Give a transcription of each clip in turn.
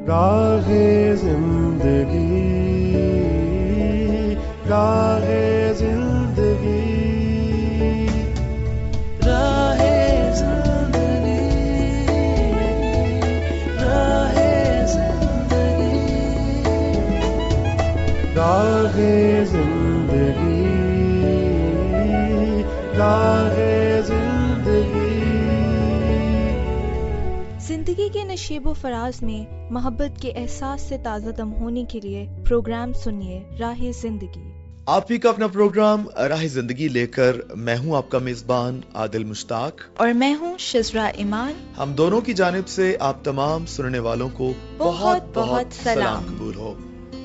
راہ زندگی، راہ زندگی، راہ زندگی، راہ زندگی، راہ زندگی، راہ زندگی۔ زندگی کے نشیب و فراز میں محبت کے احساس سے تازہ دم ہونے کے لیے پروگرام سنیے راہ زندگی۔ آپ ہی کا اپنا پروگرام راہ زندگی لے کر میں ہوں آپ کا میزبان عادل مشتاق، اور میں ہوں شزرا ایمان۔ ہم دونوں کی جانب سے آپ تمام سننے والوں کو بہت بہت سلام قبول ہو۔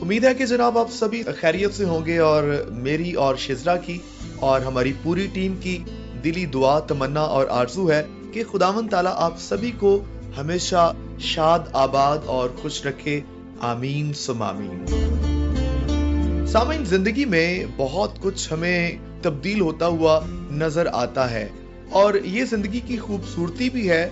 امید ہے کہ جناب آپ سبھی خیریت سے ہوں گے، اور میری اور شزرا کی اور ہماری پوری ٹیم کی دلی دعا، تمنا اور آرزو ہے کہ خداوند تعالیٰ آپ سبھی کو ہمیشہ شاد، آباد اور خوش رکھے، آمین ثم آمین۔ سامعین، زندگی میں بہت کچھ ہمیں تبدیل ہوتا ہوا نظر آتا ہے، اور یہ زندگی کی خوبصورتی بھی ہے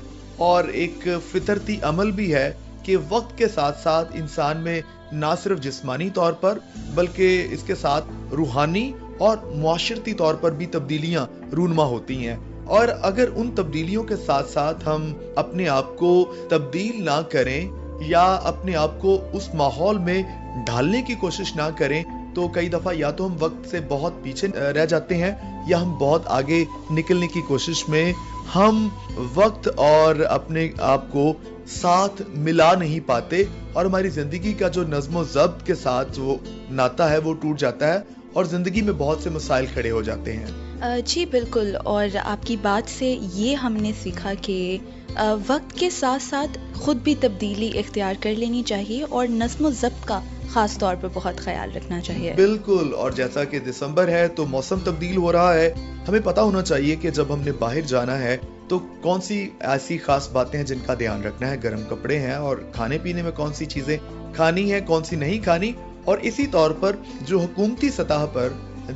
اور ایک فطرتی عمل بھی ہے کہ وقت کے ساتھ ساتھ انسان میں نہ صرف جسمانی طور پر بلکہ اس کے ساتھ روحانی اور معاشرتی طور پر بھی تبدیلیاں رونما ہوتی ہیں، اور اگر ان تبدیلیوں کے ساتھ ساتھ ہم اپنے آپ کو تبدیل نہ کریں یا اپنے آپ کو اس ماحول میں ڈھالنے کی کوشش نہ کریں تو کئی دفعہ یا تو ہم وقت سے بہت پیچھے رہ جاتے ہیں یا ہم بہت آگے نکلنے کی کوشش میں ہم وقت اور اپنے آپ کو ساتھ ملا نہیں پاتے، اور ہماری زندگی کا جو نظم و ضبط کے ساتھ وہ ناتا ہے وہ ٹوٹ جاتا ہے، اور زندگی میں بہت سے مسائل کھڑے ہو جاتے ہیں۔ جی بالکل، اور آپ کی بات سے یہ ہم نے سیکھا کہ وقت کے ساتھ ساتھ خود بھی تبدیلی اختیار کر لینی چاہیے اور نظم و ضبط کا خاص طور پر بہت خیال رکھنا چاہیے۔ بالکل، اور جیسا کہ دسمبر ہے تو موسم تبدیل ہو رہا ہے، ہمیں پتا ہونا چاہیے کہ جب ہم نے باہر جانا ہے تو کون سی ایسی خاص باتیں ہیں جن کا دھیان رکھنا ہے، گرم کپڑے ہیں، اور کھانے پینے میں کون سی چیزیں کھانی ہیں، کون سی نہیں کھانی، اور اسی طور پر جو حکومتی سطح پر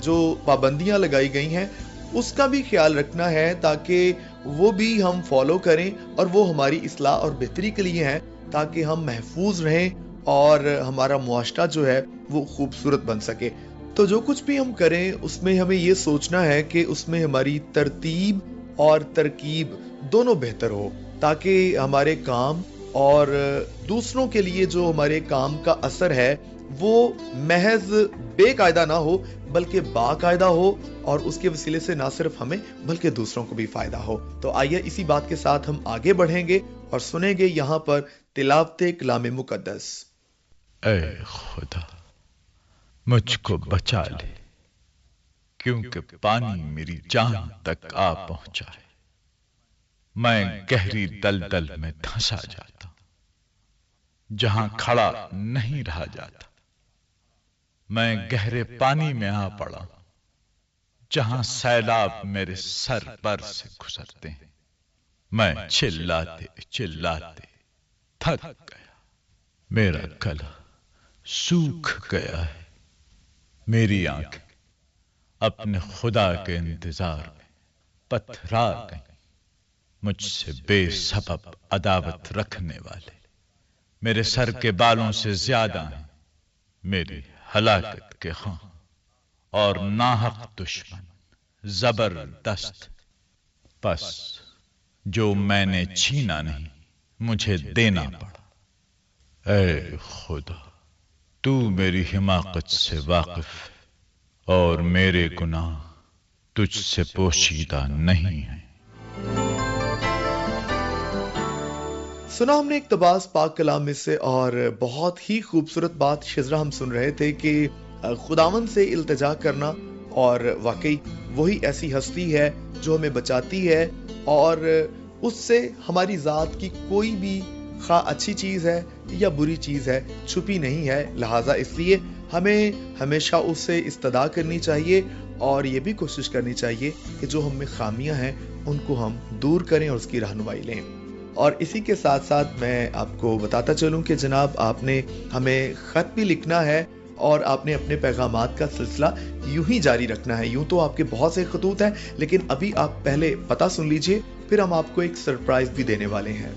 جو پابندیاں لگائی گئی ہیں اس کا بھی خیال رکھنا ہے تاکہ وہ بھی ہم فالو کریں، اور وہ ہماری اصلاح اور بہتری کے لیے ہیں تاکہ ہم محفوظ رہیں اور ہمارا معاشرہ جو ہے وہ خوبصورت بن سکے۔ تو جو کچھ بھی ہم کریں اس میں ہمیں یہ سوچنا ہے کہ اس میں ہماری ترتیب اور ترکیب دونوں بہتر ہو، تاکہ ہمارے کام اور دوسروں کے لیے جو ہمارے کام کا اثر ہے وہ محض بے قاعدہ نہ ہو بلکہ باقاعدہ ہو، اور اس کے وسیلے سے نہ صرف ہمیں بلکہ دوسروں کو بھی فائدہ ہو۔ تو آئیے اسی بات کے ساتھ ہم آگے بڑھیں گے اور سنیں گے یہاں پر تلاوت کلام مقدس۔ اے خدا مجھ کو بچا لے، کیونکہ پانی میری جان تک آ پہنچا ہے، میں گہری دلدل میں دھنسا جاتا ہوں، جہاں کھڑا نہیں رہا جاتا، میں گہرے پانی میں آ پڑا ہوں، جہاں سیلاب میرے سر پر سے گزرتے ہیں، میں چلاتے چلاتے تھک گیا، میرا گلا سوکھ گیا ہے، میری آنکھیں اپنے خدا کے انتظار میں پتھرا گئیں، مجھ سے بے سبب عداوت رکھنے والے میرے سر کے بالوں سے زیادہ ہیں، میری ہلاکت کے خواہاں اور ناحق دشمن زبردست، پس جو میں نے چھینا نہیں مجھے دینا پڑا۔ اے خدا تو میری حماقت سے واقف ہے اور میرے گناہ تجھ سے پوشیدہ نہیں ہیں۔ سنا ہم نے اقتباس پاک کلام میں سے، اور بہت ہی خوبصورت بات شزرا ہم سن رہے تھے کہ خداوند سے التجا کرنا، اور واقعی وہی ایسی ہستی ہے جو ہمیں بچاتی ہے، اور اس سے ہماری ذات کی کوئی بھی خواہ اچھی چیز ہے یا بری چیز ہے چھپی نہیں ہے، لہٰذا اس لیے ہمیں ہمیشہ اس سے استدعا کرنی چاہیے اور یہ بھی کوشش کرنی چاہیے کہ جو ہم میں خامیاں ہیں ان کو ہم دور کریں اور اس کی رہنمائی لیں۔ اور اسی کے ساتھ ساتھ میں آپ کو بتاتا چلوں کہ جناب آپ نے ہمیں خط بھی لکھنا ہے، اور آپ نے اپنے پیغامات کا سلسلہ یوں ہی جاری رکھنا ہے۔ یوں تو آپ کے بہت سے خطوط ہیں، لیکن ابھی آپ پہلے پتہ سن لیجئے، پھر ہم آپ کو ایک سرپرائز بھی دینے والے ہیں۔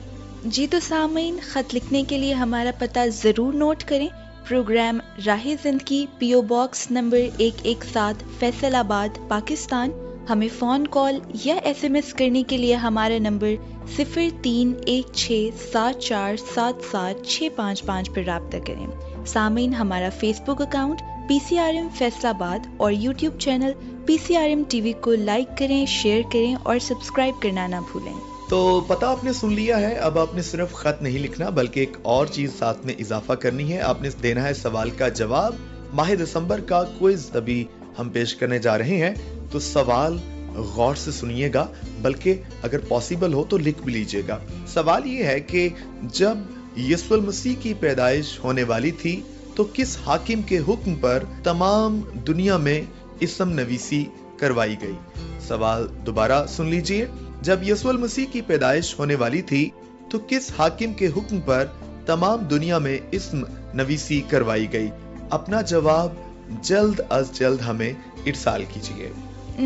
جی تو سامعین، خط لکھنے کے لیے ہمارا پتہ ضرور نوٹ کریں۔ پروگرام راہ زندگی، پی او باکس نمبر 117، فیصل آباد، پاکستان۔ ہمیں فون کال یا ایس ایم ایس کرنے کے لیے ہمارا نمبر 0316747765 پر رابطہ کریں۔ سامعین، ہمارا فیس بک اکاؤنٹ PCRM فیصل آباد اور یوٹیوب چینل PCRM TV کو لائک کریں، شیئر کریں اور سبسکرائب کرنا نہ بھولیں۔ تو پتہ آپ نے سن لیا ہے، اب آپ نے صرف خط نہیں لکھنا بلکہ ایک اور چیز ساتھ میں اضافہ کرنی ہے۔ آپ نے دینا ہے سوال کا جواب۔ ماہ دسمبر کا کوئز ابھی ہم پیش کرنے جا رہے ہیں، تو سوال غور سے سنیے گا، بلکہ اگر پاسبل ہو تو لکھ بھی لیجئے گا۔ سوال یہ ہے کہ جب یسوع المسیح کی پیدائش ہونے والی تھی تو کس حاکم کے حکم پر تمام دنیا میں اسم نویسی کروائی گئی؟ سوال دوبارہ سن لیجئے۔ جب یسوع المسیح کی پیدائش ہونے والی تھی تو کس حاکم کے حکم پر تمام دنیا میں اسم نویسی کروائی گئی؟ اپنا جواب جلد از جلد ہمیں ارسال کیجیے۔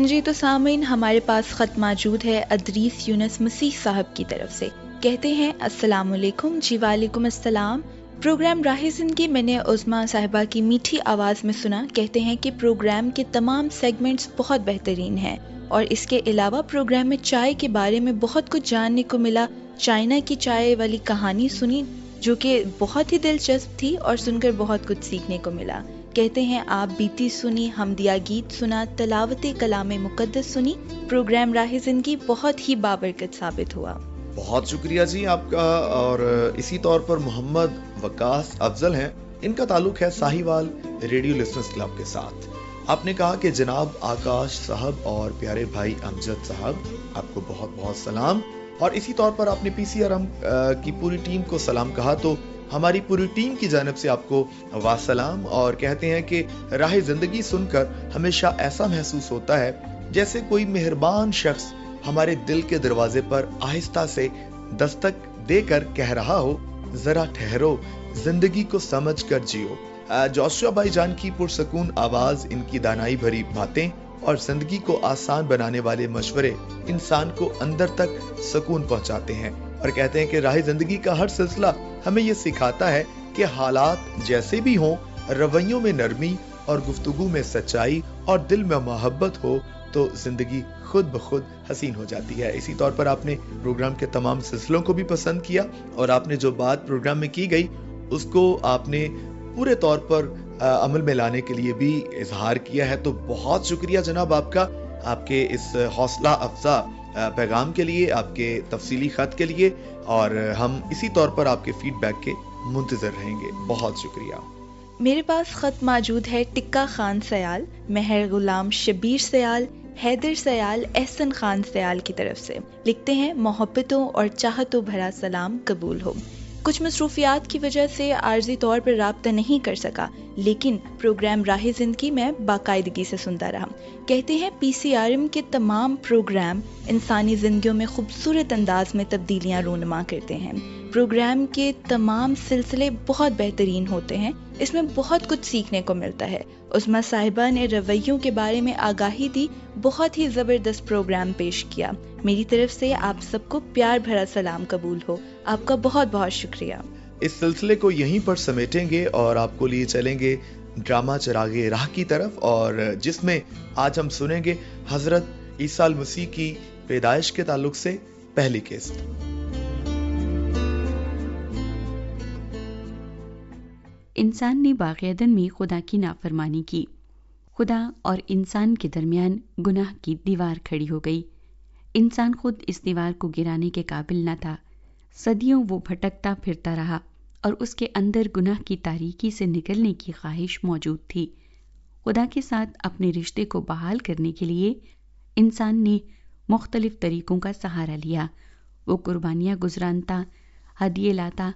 جی تو سامعین، ہمارے پاس خط موجود ہے ادریس یونس مسیح صاحب کی طرف سے۔ کہتے ہیں السلام علیکم۔ جی وعلیکم السلام۔ پروگرام راہ زندگی میں نے عظمیٰ صاحبہ کی میٹھی آواز میں سنا۔ کہتے ہیں کہ پروگرام کے تمام سیگمنٹس بہت بہترین ہیں، اور اس کے علاوہ پروگرام میں چائے کے بارے میں بہت کچھ جاننے کو ملا۔ چائنا کی چائے والی کہانی سنی جو کہ بہت ہی دلچسپ تھی اور سن کر بہت کچھ سیکھنے کو ملا۔ کہتے ہیں آپ بیتی سنی، حمدیہ گیت سنا، تلاوت کلام مقدس سنی۔ پروگرام راہ زندگی بہت ہی بابرکت ثابت ہوا۔ بہت شکریہ جی آپ کا۔ اور اسی طور پر محمد وقاص افضل ہیں، ان کا تعلق ہے ساہیوال ریڈیو لسنرز کلب کے ساتھ۔ آپ نے کہا کہ جناب آکاش صاحب اور پیارے بھائی امجد صاحب، آپ کو بہت بہت سلام۔ اور اسی طور پر آپ نے PCRM کی پوری ٹیم کو سلام کہا، تو ہماری پوری ٹیم کی جانب سے آپ کو واسلام، اور کہتے ہیں کہ راہ زندگی سن کر ہمیشہ ایسا محسوس ہوتا ہے جیسے کوئی مہربان شخص ہمارے دل کے دروازے پر آہستہ سے دستک دے کر کہہ رہا ہو، ذرا ٹھہرو، زندگی کو سمجھ کر جیو۔ جوشوا بھائی جان کی پرسکون آواز، ان کی دانائی بھری باتیں اور زندگی کو آسان بنانے والے مشورے انسان کو اندر تک سکون پہنچاتے ہیں، اور کہتے ہیں کہ راہ زندگی کا ہر سلسلہ ہمیں یہ سکھاتا ہے کہ حالات جیسے بھی ہوں، رویوں میں نرمی اور گفتگو میں سچائی اور دل میں محبت ہو تو زندگی خود بخود حسین ہو جاتی ہے۔ اسی طور پر آپ نے پروگرام کے تمام سلسلوں کو بھی پسند کیا، اور آپ نے جو بات پروگرام میں کی گئی اس کو آپ نے پورے طور پر عمل میں لانے کے لیے بھی اظہار کیا ہے۔ تو بہت شکریہ جناب آپ کا، آپ کے اس حوصلہ افزا پیغام کے لیے، آپ کے تفصیلی خط کے لیے، اور ہم اسی طور پر آپ کے فیڈ بیک کے منتظر رہیں گے۔ بہت شکریہ۔ میرے پاس خط موجود ہے ٹکا خان سیال، مہر غلام شبیر سیال، حیدر سیال، احسن خان سیال کی طرف سے۔ لکھتے ہیں محبتوں اور چاہتوں بھرا سلام قبول ہو۔ کچھ مصروفیات کی وجہ سے عارضی طور پر رابطہ نہیں کر سکا، لیکن پروگرام راہ زندگی میں باقاعدگی سے سنتا رہا۔ کہتے ہیں PCRM کے تمام پروگرام انسانی زندگیوں میں خوبصورت انداز میں تبدیلیاں رونما کرتے ہیں۔ پروگرام کے تمام سلسلے بہت بہترین ہوتے ہیں، اس میں بہت کچھ سیکھنے کو ملتا ہے۔ عظمیٰ صاحبہ نے رویوں کے بارے میں آگاہی دی، بہت ہی زبردست پروگرام پیش کیا۔ میری طرف سے آپ سب کو پیار بھرا سلام قبول ہو۔ آپ کا بہت بہت شکریہ۔ اس سلسلے کو یہیں پر سمیٹیں گے اور آپ کو لیے چلیں گے ڈرامہ چراغ راہ کی طرف، اور جس میں آج ہم سنیں گے حضرت عیسیٰ المسیح کی پیدائش کے تعلق سے پہلی قسط۔ انسان نے باغ عدن میں خدا کی نافرمانی کی۔ خدا اور انسان کے درمیان گناہ کی دیوار کھڑی ہو گئی۔ انسان خود اس دیوار کو گرانے کے قابل نہ تھا۔ صدیوں وہ بھٹکتا پھرتا رہا اور اس کے اندر گناہ کی تاریکی سے نکلنے کی خواہش موجود تھی۔ خدا کے ساتھ اپنے رشتے کو بحال کرنے کے لیے انسان نے مختلف طریقوں کا سہارا لیا۔ وہ قربانیاں گزرانتا، ہدیے لاتا،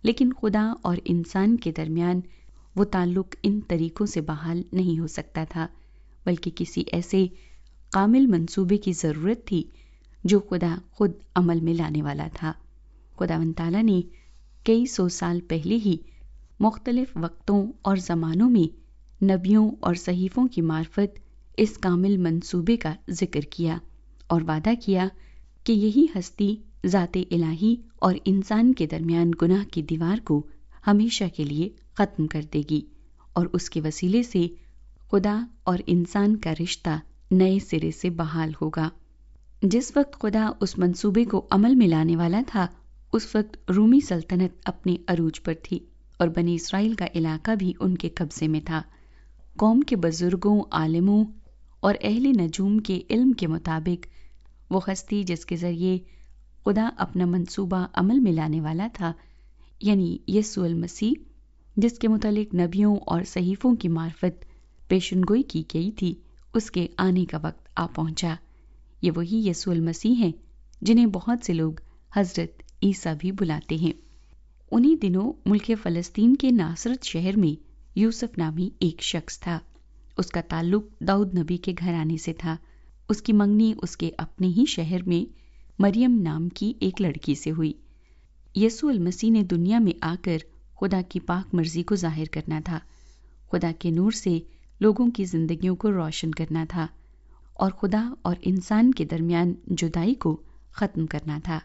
لیکن خدا اور انسان کے درمیان وہ تعلق ان طریقوں سے بحال نہیں ہو سکتا تھا، بلکہ کسی ایسے کامل منصوبے کی ضرورت تھی جو خدا خود عمل میں لانے والا تھا۔ خداوند تعالیٰ نے کئی سو سال پہلے ہی مختلف وقتوں اور زمانوں میں نبیوں اور صحیفوں کی معرفت اس کامل منصوبے کا ذکر کیا اور وعدہ کیا کہ یہی ہستی ذات الہی اور انسان کے درمیان گناہ کی دیوار کو ہمیشہ کے لیے ختم کر دے گی، اور اس کے وسیلے سے خدا اور انسان کا رشتہ نئے سرے سے بحال ہوگا۔ جس وقت خدا اس منصوبے کو عمل میں لانے والا تھا، اس وقت رومی سلطنت اپنے عروج پر تھی اور بنی اسرائیل کا علاقہ بھی ان کے قبضے میں تھا۔ قوم کے بزرگوں، عالموں اور اہل نجوم کے علم کے مطابق وہ ہستی جس کے ذریعے خدا اپنا منصوبہ عمل میں لانے والا تھا، یعنی یسوع المسیح، جس کے متعلق نبیوں اور صحیفوں کی معرفت پیشنگوئی کی گئی تھی، اس کے آنے کا وقت آ پہنچا۔ یہ وہی یسوع المسیح ہیں جنہیں بہت سے لوگ حضرت عیسیٰ بھی بلاتے ہیں۔ انہی دنوں ملک فلسطین کے ناصرت شہر میں یوسف نامی ایک شخص تھا۔ اس کا تعلق داؤد نبی کے گھرانے سے تھا۔ اس کی منگنی اس کے اپنے ہی شہر میں مریم نام کی ایک لڑکی سے ہوئی۔ یسوع المسیح نے دنیا میں آ کر خدا کی پاک مرضی کو ظاہر کرنا تھا، خدا کے نور سے لوگوں کی زندگیوں کو روشن کرنا تھا اور خدا اور انسان کے درمیان جدائی کو ختم کرنا تھا۔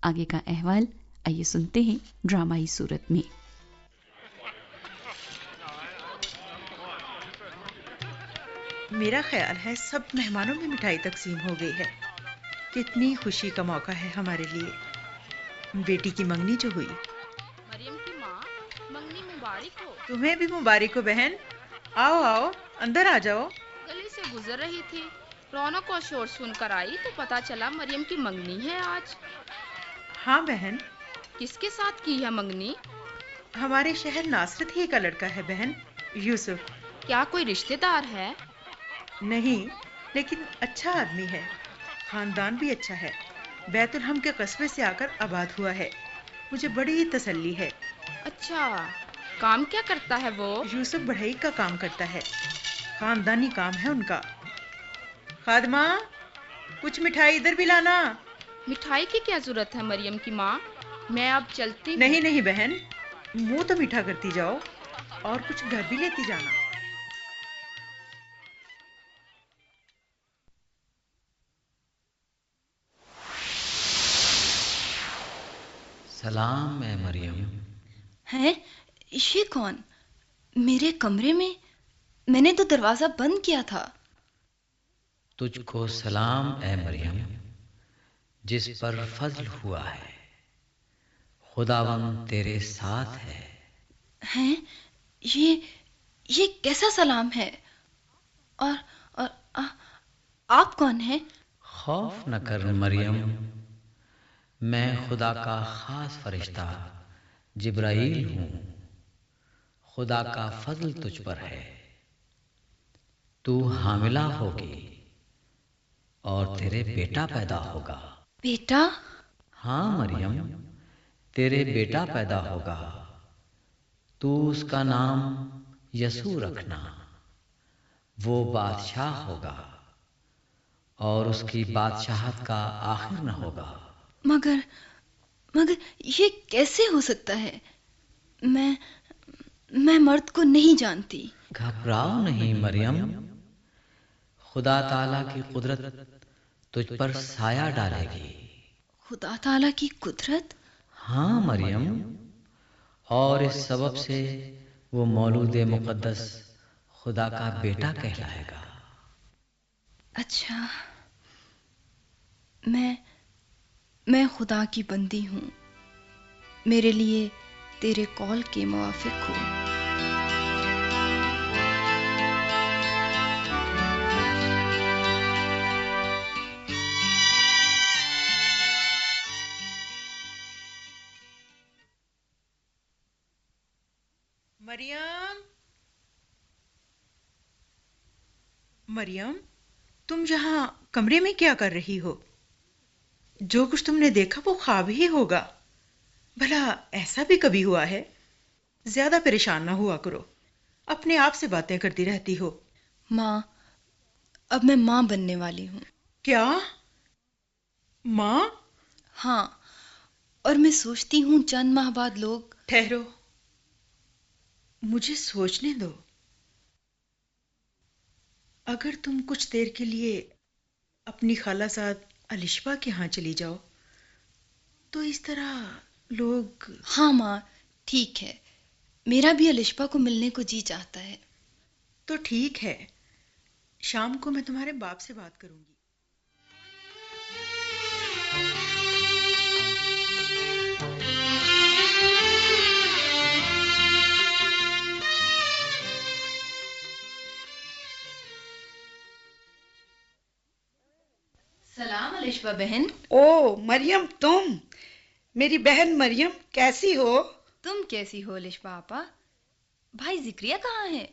آگے کا احوال آئیے سنتے ہیں ڈرامائی صورت میں۔ میرا خیال ہے سب مہمانوں میں مٹھائی تقسیم ہو گئی ہے۔ کتنی خوشی کا موقع ہے ہمارے لیے، بیٹی کی منگنی جو ہوئی۔ مریم کی ماں، منگنی مبارک ہو۔ تمہیں بھی مبارک ہو بہن، آؤ آؤ اندر آ جاؤ۔ گلی سے گزر رہی تھی، رونق اور شور سن کر آئی تو پتا چلا مریم کی منگنی ہے آج۔ ہاں بہن، کس کے ساتھ کی ہے منگنی؟ ہمارے شہر ناصرت ہی کا لڑکا ہے بہن، یوسف۔ کیا کوئی رشتہ دار ہے؟ نہیں، لیکن اچھا آدمی ہے، خاندان بھی اچھا ہے، بیت الحم کے قصبے سے آ کر آباد ہوا ہے۔ مجھے بڑی تسلی ہے۔ اچھا، کام کیا کرتا ہے وہ؟ یوسف بڑھئی کا کام کرتا ہے، خاندانی کام ہے ان کا۔ خادمہ، کچھ مٹھائی ادھر بھی لانا۔ مٹھائی کی کیا ضرورت ہے مریم کی ماں، میں اب چلتی ہوں۔ نہیں نہیں بہن، منہ تو میٹھا کرتی جاؤ اور کچھ گھر بھی لیتی جانا۔ سلام اے مریم۔ ہیں؟ یہ کون؟ میرے کمرے میں نے تو دروازہ بند کیا تھا۔ تجھ کو سلام اے مریم، جس پر فضل ہوا ہے، خداوند تیرے ساتھ ہے۔ ہیں؟ یہ کیسا سلام ہے؟ اور آپ کون ہیں؟ خوف نہ کر مریم، میں خدا کا خاص فرشتہ جبرائیل ہوں۔ خدا کا فضل تجھ پر ہے، تو حاملہ ہوگی اور تیرے بیٹا پیدا ہوگا۔ بیٹا؟ ہاں مریم، تیرے بیٹا پیدا ہوگا، تو اس کا نام یسوع رکھنا۔ وہ بادشاہ ہوگا اور اس کی بادشاہت کا آخر نہ ہوگا۔ مگر یہ کیسے ہو سکتا ہے؟ میں مرد کو نہیں جانتی۔ گھبراؤ نہیں مریم، خدا تعالیٰ کی قدرت تجھ پر سایہ ڈالے گی۔ خدا تعالیٰ کی قدرت؟ ہاں مریم، اور اس سبب سے وہ مولود مقدس خدا کا بیٹا کہلائے گا۔ اچھا، میں خدا کی بندی ہوں، میرے لیے تیرے قول کے موافق ہو۔ مریم، تم یہاں کمرے میں کیا کر رہی ہو؟ جو کچھ تم نے دیکھا وہ خواب ہی ہوگا۔ بھلا ایسا بھی کبھی ہوا ہے؟ زیادہ پریشان نہ ہوا کرو، اپنے آپ سے باتیں کرتی رہتی ہو۔ ماں، اب میں ماں بننے والی ہوں۔ کیا؟ ماں؟ ہاں، اور میں سوچتی ہوں چند ماہ بعد لوگ… ٹھہرو، مجھے سوچنے دو۔ اگر تم کچھ دیر کے لیے اپنی خالہ زاد الشبا کے ہاں چلی جاؤ تو اس طرح لوگ... ہاں ماں ٹھیک ہے، میرا بھی الشپا کو ملنے کو جی چاہتا ہے۔ تو ٹھیک ہے، شام کو میں تمہارے باپ سے بات کروں گی۔ سلام الشپا بہن۔ او مریم، تم؟ میری بہن مریم، کیسی ہو؟ تم کیسی ہو الشپا آپا؟ بھائی ذکریہ کہاں ہے؟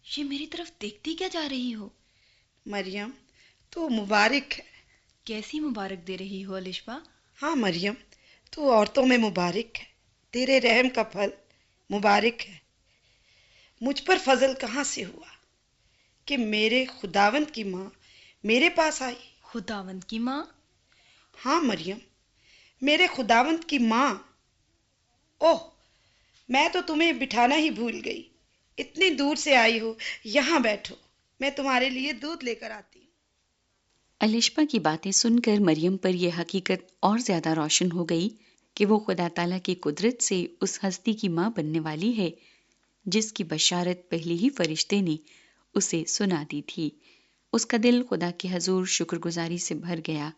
یہ میری طرف دیکھتی کیا جا رہی ہو؟ مریم تو مبارک ہے۔ کیسی مبارک دے رہی ہو الشپا؟ ہاں مریم، تو عورتوں میں مبارک ہے، تیرے رحم کا پھل مبارک ہے۔ مجھ پر فضل کہاں سے ہوا کہ میرے خداوند کی ماں میرے پاس آئی؟ خداوند کی ماں؟ ہاں مریم، میرے خداوند کی ماں۔ اوہ، میں تو تمہیں بٹھانا ہی بھول گئی، اتنی دور سے آئی ہو، یہاں بیٹھو، میں تمہارے لیے دودھ لے کر آتی ہوں۔ الشپا کی باتیں سن کر مریم پر یہ حقیقت اور زیادہ روشن ہو گئی کہ وہ خدا تعالیٰ کی قدرت سے اس ہستی کی ماں بننے والی ہے جس کی بشارت پہلے ہی فرشتے نے اسے سنا دی تھی۔ اس کا دل خدا کے حضور شکر گزاری سے بھر گیا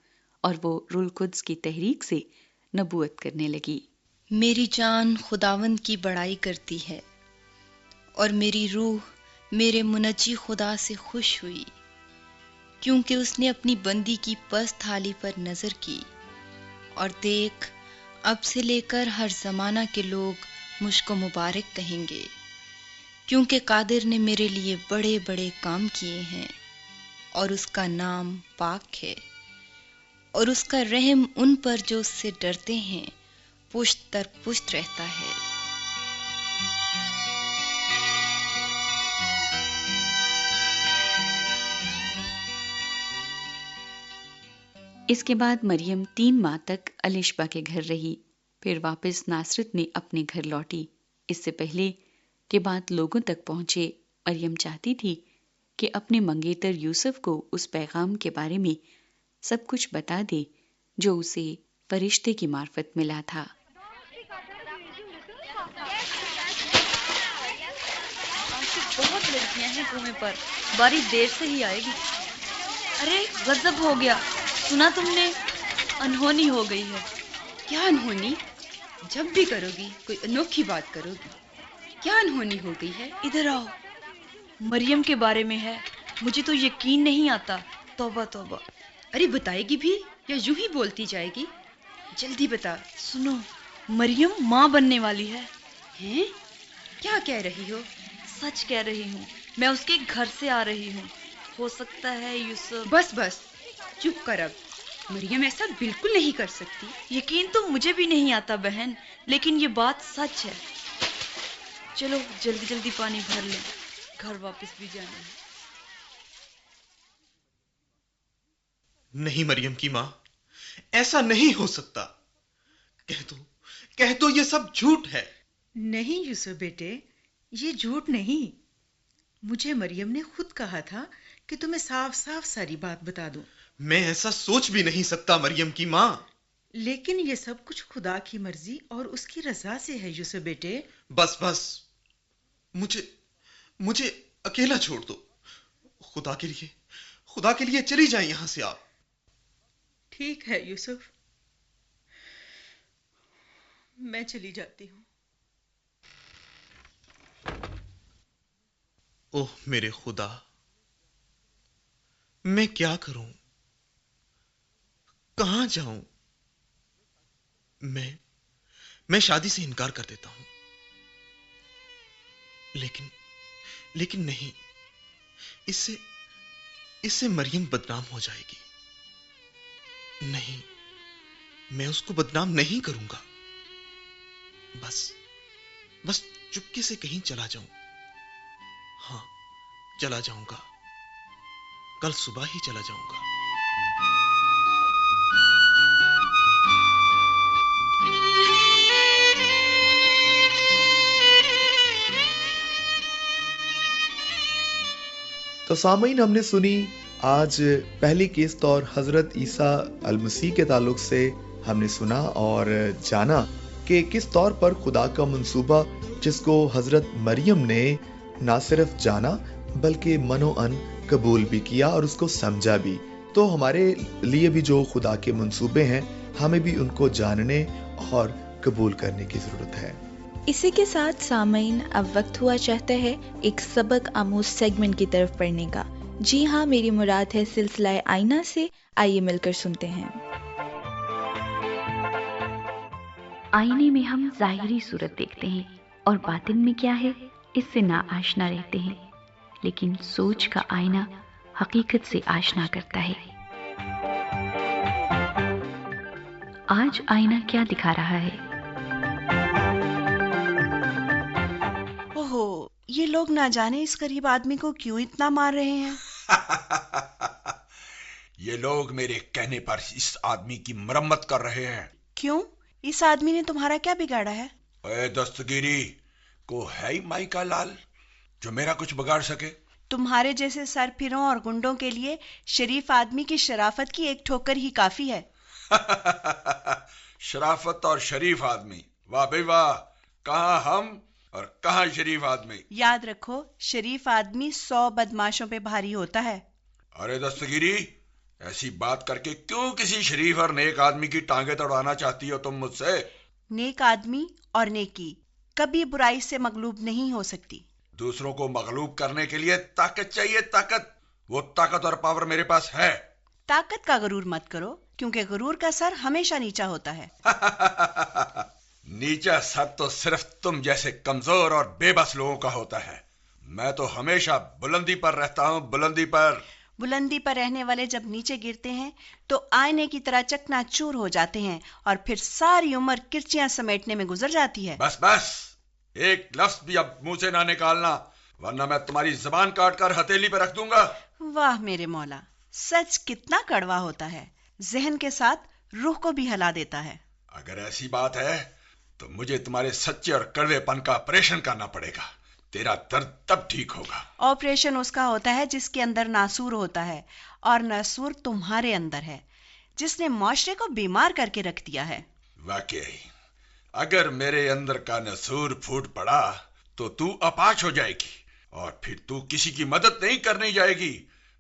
اور وہ روح القدس کی تحریک سے نبوت کرنے لگی۔ میری جان خداوند کی بڑائی کرتی ہے اور میری روح میرے منجی خدا سے خوش ہوئی، کیونکہ اس نے اپنی بندی کی پست تھالی پر نظر کی، اور دیکھ اب سے لے کر ہر زمانہ کے لوگ مجھ کو مبارک کہیں گے، کیونکہ قادر نے میرے لیے بڑے بڑے کام کیے ہیں، اور اس کا نام پاک ہے، اور اس کا رحم ان پر جو اس سے ڈرتے ہیں پشت در پشت رہتا ہے۔ اس کے بعد مریم 3 ماہ تک الشپا کے گھر رہی، پھر واپس ناصرت میں اپنے گھر لوٹی۔ اس سے پہلے کہ بات لوگوں تک پہنچے، مریم چاہتی تھی کہ اپنے منگیتر یوسف کو اس پیغام کے بارے میں سب کچھ بتا دے جو اسے فرشتے کی معرفت ملا تھا۔ بہت لڑکیاں ہیں کنویں پر، بارش دیر سے ہی آئے گی۔ ارے غضب ہو گیا، سنا تم نے؟ انہونی ہو گئی ہے۔ کیا انہونی؟ جب بھی کرو گی کوئی انوکھی بات کرو گی، کیا انہونی ہو گئی ہے؟ ادھر آؤ، مریم کے بارے میں ہے، مجھے تو یقین نہیں آتا۔ توبہ توبہ۔ ارے بتائے گی بھی یا یوں ہی بولتی جائے گی؟ جلدی بتا۔ سنو، مریم ماں بننے والی ہے۔ ہیں؟ کیا کہہ رہی ہو؟ سچ کہہ رہی ہوں، میں اس کے گھر سے آ رہی ہوں۔ ہو سکتا ہے یوسف... بس بس، چپ کر اب، مریم ایسا بالکل نہیں کر سکتی۔ یقین تو مجھے بھی نہیں آتا بہن، لیکن یہ بات سچ ہے۔ چلو جلدی جلدی پانی بھر لیں، گھر واپس بھی جانا ہے۔ نہیں مریم کی ماں، ایسا نہیں ہو سکتا، کہہ دو یہ سب جھوٹ ہے۔ نہیں یوسف بیٹے، یہ جھوٹ نہیں، مجھے مریم نے خود کہا تھا کہ تمہیں صاف صاف ساری بات بتا دوں۔ میں ایسا سوچ بھی نہیں سکتا مریم کی ماں۔ لیکن یہ سب کچھ خدا کی مرضی اور اس کی رضا سے ہے یوسف بیٹے۔ بس مجھے اکیلا چھوڑ دو، خدا کے لیے چلی جائیں یہاں سے آپ۔ ٹھیک ہے یوسف، میں چلی جاتی ہوں۔ اوہ میرے خدا، میں کیا کروں، کہاں جاؤں؟ میں شادی سے انکار کر دیتا ہوں، لیکن نہیں، اس سے مریم بدنام ہو جائے گی۔ نہیں، میں اس کو بدنام نہیں کروں گا۔ بس چپکے سے کہیں چلا جاؤں۔ ہاں، چلا جاؤں گا، کل صبح ہی چلا جاؤں گا۔ تو سامعین، ہم نے سنی آج پہلی قسط اور حضرت عیسیٰ المسیح کے تعلق سے ہم نے سنا اور جانا کہ کس طور پر خدا کا منصوبہ جس کو حضرت مریم نے نہ صرف جانا بلکہ منو ان قبول بھی کیا اور اس کو سمجھا بھی. تو ہمارے لیے بھی جو خدا کے منصوبے ہیں ہمیں بھی ان کو جاننے اور قبول کرنے کی ضرورت ہے. اسی کے ساتھ سامعین اب وقت ہوا چاہتا ہے ایک سبق آموز سیگمنٹ کی طرف پڑھنے کا. جی ہاں، میری مراد ہے سلسلہ آئینہ سے. آئیے مل کر سنتے ہیں. آئینے میں ہم ظاہری صورت دیکھتے ہیں اور باطن میں کیا ہے اس سے نا آشنا رہتے ہیں، لیکن سوچ کا آئینہ حقیقت سے آشنا کرتا ہے. آج آئینہ کیا دکھا رہا ہے؟ اوہو، یہ لوگ نہ جانے اس غریب آدمی کو کیوں اتنا مار رہے ہیں. یہ لوگ میرے کہنے پر اس آدمی کی مرمت کر رہے ہیں. کیوں؟ اس آدمی نے تمہارا کیا بگاڑا ہے؟ اے دستگیری، کو ہے ہی مائی کا لال جو میرا کچھ بگاڑ سکے؟ تمہارے جیسے سر پھروں اور گنڈوں کے لیے شریف آدمی کی شرافت کی ایک ٹھوکر ہی کافی ہے. شرافت اور شریف آدمی، واہ بھائی واہ، کہاں ہم اور کہاں شریف آدمی. یاد رکھو، شریف آدمی 100 بدماشوں پہ بھاری ہوتا ہے. ارے دستگیری، ایسی بات کر کے کیوں کسی شریف اور نیک آدمی کی ٹانگیں توڑانا چاہتی ہو تم مجھ سے؟ نیک آدمی اور نیکی کبھی برائی سے مغلوب نہیں ہو سکتی. دوسروں کو مغلوب کرنے کے لیے طاقت چاہیے، طاقت. وہ طاقت اور پاور میرے پاس ہے. طاقت کا غرور مت کرو، کیونکہ غرور کا سر ہمیشہ نیچا ہوتا ہے. نیچا سر تو صرف تم جیسے کمزور اور بے بس لوگوں کا ہوتا ہے. میں تو ہمیشہ بلندی پر رہتا ہوں، بلندی پر. بلندی پر رہنے والے جب نیچے گرتے ہیں تو آئینے کی طرح چکنا چور ہو جاتے ہیں اور پھر ساری عمر کرچیاں سمیٹنے میں گزر جاتی ہے. بس بس، ایک لفظ بھی اب منہ سے نہ نکالنا، ورنہ میں تمہاری زبان کاٹ کر ہتھیلی پہ رکھ دوں گا. واہ میرے مولا، سچ کتنا کڑوا ہوتا ہے، ذہن کے ساتھ روح کو بھی ہلا دیتا ہے. اگر ایسی بات ہے تو مجھے تمہارے سچے اور کڑوے پن کا آپریشن کرنا پڑے گا. تیرا درد تب ٹھیک ہوگا. آپریشن اس کا ہوتا ہے جس کے اندر ناسور ہوتا ہے، اور ناسور تمہارے اندر ہے جس نے معاشرے کو بیمار کر کے رکھ دیا ہے. واقعی اگر میرے اندر کا ناسور پھوٹ پڑا تو اپاہج ہو جائے گی، اور پھر تو کسی کی مدد نہیں کرنے جائے گی،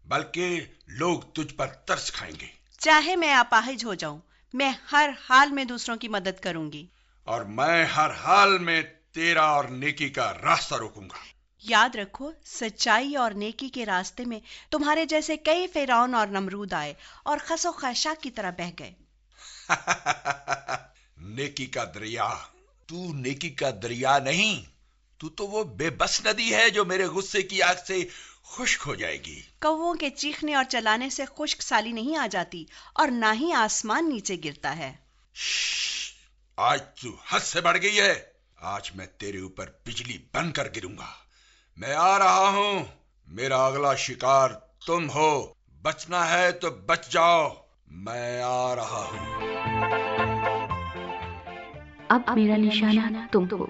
بلکہ لوگ تجھ پر ترس کھائیں گے. چاہے میں اپاہج ہو جاؤں، میں ہر حال میں دوسروں کی مدد کروں گی. اور میں ہر حال میں تیرا اور نیکی کا راستہ روکوں گا. یاد رکھو، سچائی اور نیکی کے راستے میں تمہارے جیسے کئی فرعون اور نمرود آئے اور خس و خاشاک کی طرح بہہ گئے. نیکی کا دریا، تو نیکی کا دریا نہیں، تو وہ بے بس ندی ہے جو میرے غصے کی آگ سے خشک ہو جائے گی. کووں کے چیخنے اور چلانے سے خشک سالی نہیں آ جاتی، اور نہ ہی آسمان نیچے گرتا ہے. آج تو حد سے بڑھ گئی ہے. آج میں تیرے اوپر بجلی بن کر گروں گا. میں آ رہا ہوں. میرا اگلا شکار تم ہو. بچنا ہے تو بچ جاؤ. میں آ رہا ہوں. اب میرا نشانہ تم ہو.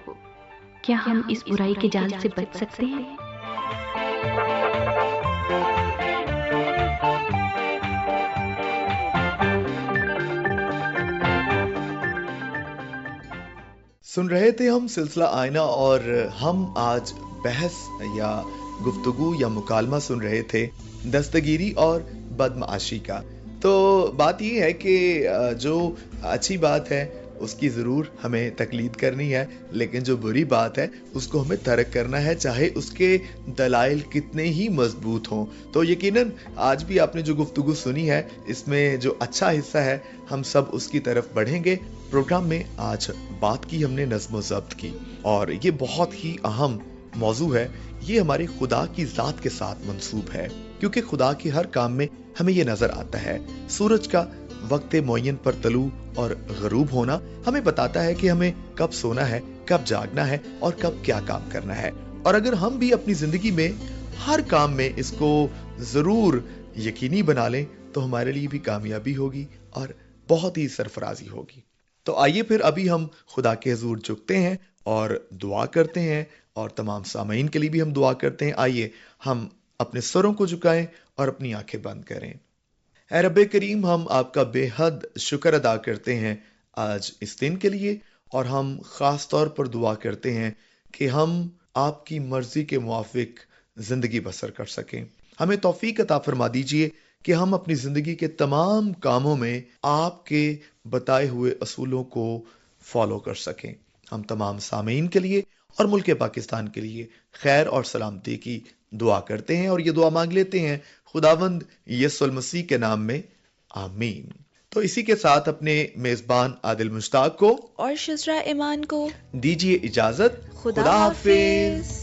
کیا ہم اس برائی کے جال سے بچ سکتے ہیں؟ سن رہے تھے ہم سلسلہ آئینہ، اور ہم آج بحث یا گفتگو یا مکالمہ سن رہے تھے دستگیری اور بدمعاشی کا. تو بات یہ ہے کہ جو اچھی بات ہے اس کی ضرور ہمیں تقلید کرنی ہے، لیکن جو بری بات ہے اس کو ہمیں ترک کرنا ہے، چاہے اس کے دلائل کتنے ہی مضبوط ہوں. تو یقیناً آج بھی آپ نے جو گفتگو سنی ہے، اس میں جو اچھا حصہ ہے ہم سب اس کی طرف بڑھیں گے. پروگرام میں آج بات کی ہم نے نظم و ضبط کی، اور یہ بہت ہی اہم موضوع ہے. یہ ہمارے خدا کی ذات کے ساتھ منسوب ہے، کیونکہ خدا کے ہر کام میں ہمیں یہ نظر آتا ہے. سورج کا وقت معین پر طلوع اور غروب ہونا ہمیں بتاتا ہے کہ ہمیں کب سونا ہے، کب جاگنا ہے، اور کب کیا کام کرنا ہے. اور اگر ہم بھی اپنی زندگی میں ہر کام میں اس کو ضرور یقینی بنا لیں تو ہمارے لیے بھی کامیابی ہوگی اور بہت ہی سرفرازی ہوگی. تو آئیے پھر ابھی ہم خدا کے حضور جھکتے ہیں اور دعا کرتے ہیں، اور تمام سامعین کے لیے بھی ہم دعا کرتے ہیں. آئیے ہم اپنے سروں کو جھکائیں اور اپنی آنکھیں بند کریں. اے رب کریم، ہم آپ کا بے حد شکر ادا کرتے ہیں آج اس دن کے لیے، اور ہم خاص طور پر دعا کرتے ہیں کہ ہم آپ کی مرضی کے موافق زندگی بسر کر سکیں. ہمیں توفیق عطا فرما دیجئے کہ ہم اپنی زندگی کے تمام کاموں میں آپ کے بتائے ہوئے اصولوں کو فالو کر سکیں. ہم تمام سامعین کے لیے اور ملک پاکستان کے لیے خیر اور سلامتی کی دعا کرتے ہیں، اور یہ دعا مانگ لیتے ہیں خداوند یسوع المسیح کے نام میں، آمین. تو اسی کے ساتھ اپنے میزبان عادل مشتاق کو اور شزرا ایمان کو دیجیے اجازت. خدا حافظ.